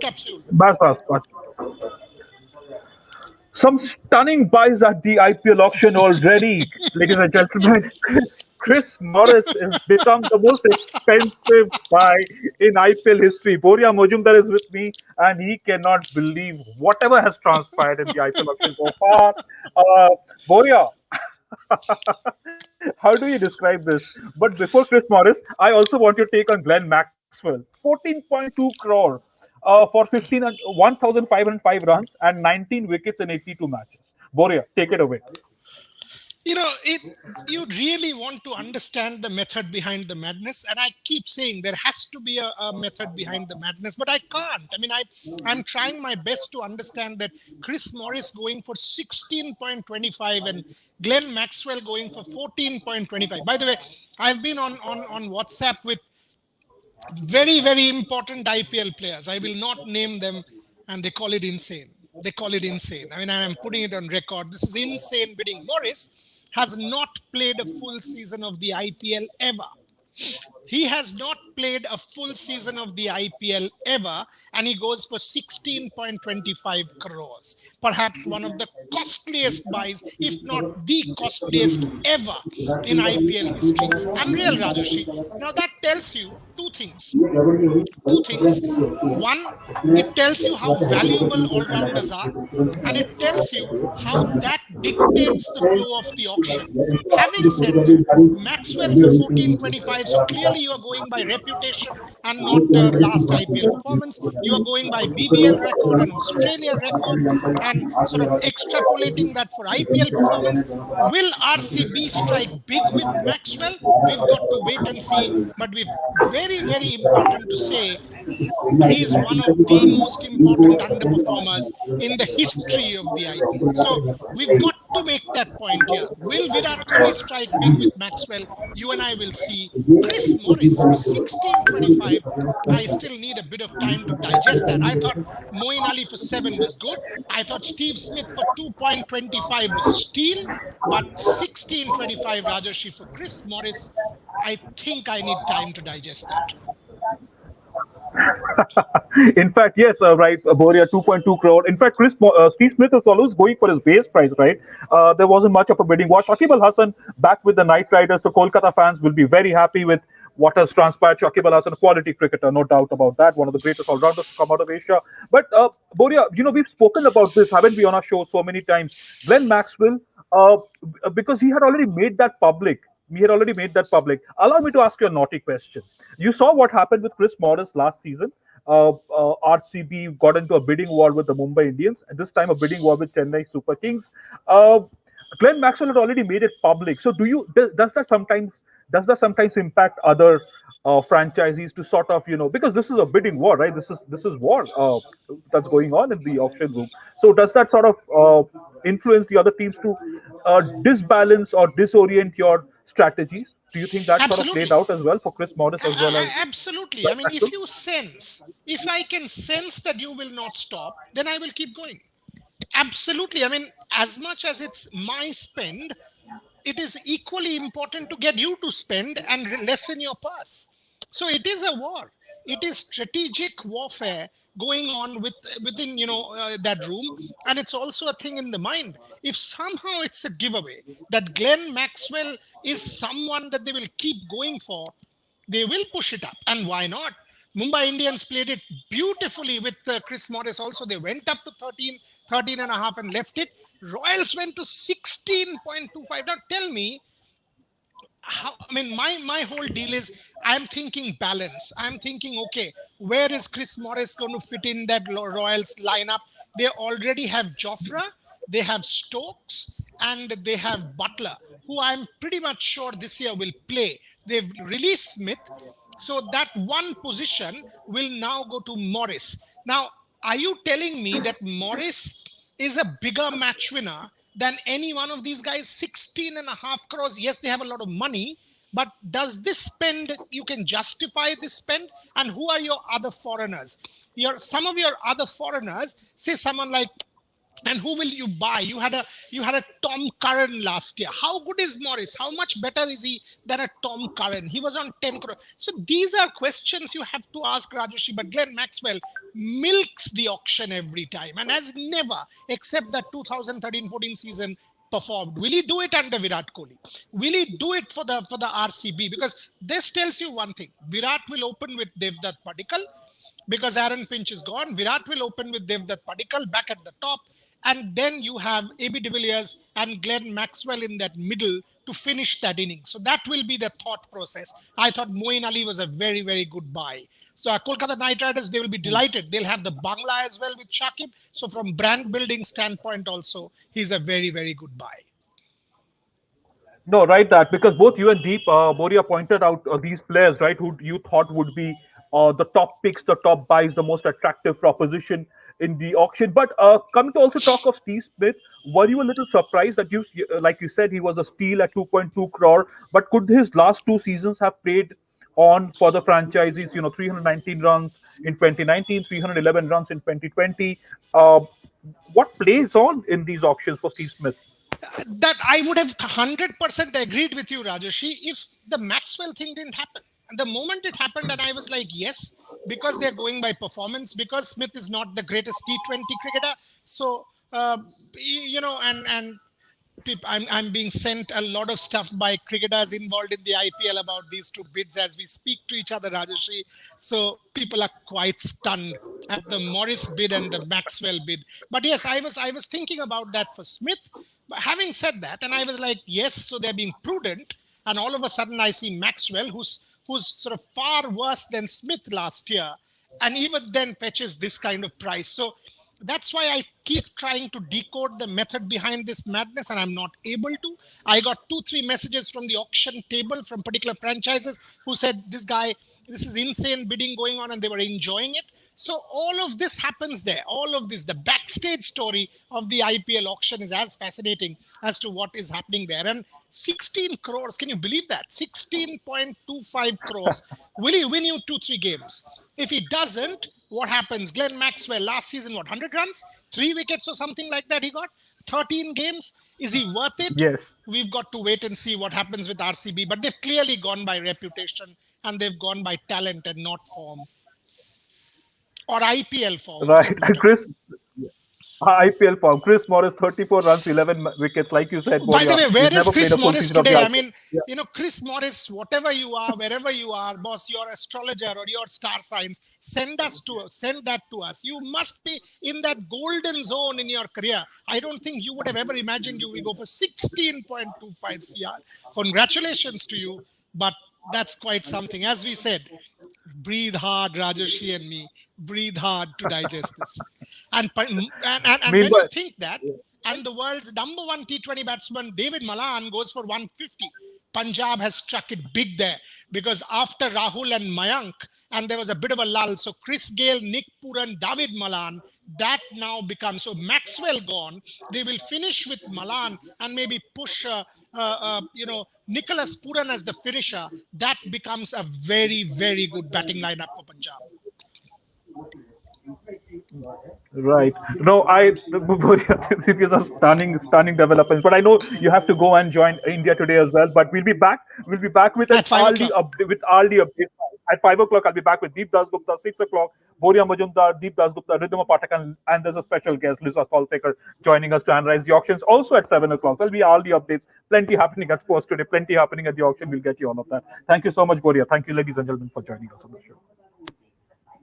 capsule. Bas. Some stunning buys at the IPL auction already, ladies and gentlemen. Chris Morris has become the most expensive buy in IPL history. Boria Mojumdar is with me, and he cannot believe whatever has transpired in the IPL auction so far. Boria, how do you describe this? But before Chris Morris, I also want your take on Glenn Maxwell. 14.2 crore for 1,505 runs and 19 wickets in 82 matches. Boria, take it away. You really want to understand the method behind the madness, and I keep saying there has to be a method behind the madness, but I can't. I mean, I'm trying my best to understand that Chris Morris going for 16.25 and Glenn Maxwell going for 14.25. By the way, I've been on WhatsApp with very, very important IPL players. I will not name them, and they call it insane. They call it insane. I mean, I'm putting it on record. This is insane bidding. Morris has not played a full season of the IPL ever. He has not played a full season of the IPL ever, and he goes for 16.25 crores. Perhaps one of the costliest buys, if not the costliest ever in IPL history. Unreal, Rajarshi. Now that tells you two things. One, it tells you how valuable all-rounders are, and it tells you how that dictates the flow of the auction. Having said that, Maxwell for 14.25, so clearly you are going by reputation and not last IPL performance. You are going by BBL record and Australia record and sort of extrapolating that for IPL performance. Will RCB strike big with Maxwell? We've got to wait and see. But very, very important to say, he is one of the most important underperformers in the history of the IPL. So we've got to make that point here. Will Virat Kohli strike big with Maxwell? You and I will see. Chris Morris for 16.25. I still need a bit of time to digest that. I thought Moeen Ali for 7 was good. I thought Steve Smith for 2.25 was a steal. But 16.25 Rajarshi for Chris Morris, I think I need time to digest that. In fact, yes, right, Boria, 2.2 crore. In fact, Steve Smith is always going for his base price, right? There wasn't much of a bidding war. Shakib Al Hasan back with the Knight Riders, so Kolkata fans will be very happy with what has transpired. Shakib Al Hasan, a quality cricketer, no doubt about that. One of the greatest all-rounders to come out of Asia. But Boria, we've spoken about this, haven't we, on our show so many times? Glenn Maxwell, because he had already made that public. Allow me to ask you a naughty question. You saw what happened with Chris Morris last season. RCB got into a bidding war with the Mumbai Indians, and this time a bidding war with Chennai Super Kings. Glenn Maxwell had already made it public. So, does that sometimes impact other franchisees to sort of because this is a bidding war, right? This is war that's going on in the auction room. So, does that sort of influence the other teams to disbalance or disorient your strategies? Do you think that sort of played out as well for Chris Morris as well as absolutely? I mean, if I can sense that you will not stop, then I will keep going. Absolutely. I mean, as much as it's my spend, it is equally important to get you to spend and lessen your purse. So it is a war. It is strategic warfare going on within that room, and it's also a thing in the mind. If somehow it's a giveaway that Glenn Maxwell is someone that they will keep going for, they will push it up. And why not? Mumbai Indians played it beautifully with Chris Morris also. They went up to 13 and a half and left it. Royals went to 16.25. Now tell me, my whole deal is I'm thinking balance. I'm thinking, okay, where is Chris Morris going to fit in that Royals lineup? They already have Jofra, they have Stokes, and they have Butler, who I'm pretty much sure this year will play. They've released Smith. So that one position will now go to Morris. Now, are you telling me that Morris is a bigger match winner than any one of these guys? 16.5 crores. Yes, they have a lot of money, but does this spend, you can justify this spend? And who are your other foreigners? Some of your other foreigners, say someone like And who will you buy? You had a Tom Curran last year. How good is Morris? How much better is he than a Tom Curran? He was on 10 crore. So these are questions you have to ask Rajoshi. But Glenn Maxwell milks the auction every time and has never, except that 2013-14 season, performed. Will he do it under Virat Kohli? Will he do it for the RCB? Because this tells you one thing: Virat will open with Devdutt Padikkal because Aaron Finch is gone. Virat will open with Devdutt Padikkal back at the top. And then you have AB de Villiers and Glenn Maxwell in that middle to finish that inning. So that will be the thought process. I thought Moeen Ali was a very, very good buy. So Kolkata Knight Riders, they will be delighted. They'll have the Bangla as well with Shakib. So from brand building standpoint also, he's a very, very good buy. No, right, that because both you and Deep Boria pointed out these players, right, who you thought would be the top picks, the top buys, the most attractive proposition in the auction. But coming to also talk of Steve Smith, were you a little surprised that like you said, he was a steal at 2.2 crore, but could his last two seasons have played on for the franchises? 319 runs in 2019, 311 runs in 2020. Uh, what plays on in these auctions for Steve Smith? That I would have 100% agreed with you, Rajeshi, if the Maxwell thing didn't happen. And the moment it happened, and I was like, yes, because they're going by performance, because Smith is not the greatest T20 cricketer. So, and I'm being sent a lot of stuff by cricketers involved in the IPL about these two bids as we speak to each other, Rajeshi. So people are quite stunned at the Morris bid and the Maxwell bid. But yes, I was thinking about that for Smith. But having said that, and I was like, yes, so they're being prudent. And all of a sudden, I see Maxwell, who's sort of far worse than Smith last year, and even then fetches this kind of price. So that's why I keep trying to decode the method behind this madness, and I'm not able to. I got 2-3 messages from the auction table from particular franchises who said, this is insane bidding going on, and they were enjoying it. So all of this happens there. All of this, the backstage story of the IPL auction is as fascinating as to what is happening there. And 16 crores, can you believe that? 16.25 crores. Will he win you 2-3 games? If he doesn't, what happens? Glenn Maxwell, last season, 100 runs? 3 wickets or something like that he got? 13 games? Is he worth it? Yes. We've got to wait and see what happens with RCB. But they've clearly gone by reputation and they've gone by talent and not form. Or IPL form. Right. Chris, IPL form. Chris Morris, 34 runs, 11 wickets. Like you said, by the way, where is Chris Morris today? I mean, yeah. Chris Morris, whatever you are, wherever you are, boss, your astrologer or your star signs, send that to us. You must be in that golden zone in your career. I don't think you would have ever imagined you will go for 16.25 CR. Congratulations to you, but that's quite something. As we said, breathe hard, Rajeshi and me. Breathe hard to digest this. And when you think that, and the world's number one T20 batsman, David Malan, goes for 150. Punjab has struck it big there because after Rahul and Mayank, and there was a bit of a lull. So Chris Gale, Nick Pooran, David Malan, that now becomes, so Maxwell gone. They will finish with Malan and maybe push Nicholas Pooran as the finisher. That becomes a very, very good batting lineup for Punjab. Right. No, these are stunning developments. But I know you have to go and join India today as well. But we'll be back. We'll be back with an early update at 5 o'clock. I'll be back with Deep Dasgupta. 6 o'clock, Boria Majumdar, Deep Dasgupta, Ridhima Patak, and there's a special guest, Lisa Saltaker, joining us to analyze the auctions. Also at 7 o'clock, there'll be all the updates. Plenty happening at sports today. Plenty happening at the auction. We'll get you all of that. Thank you so much, Boria. Thank you, ladies and gentlemen, for joining us on the show.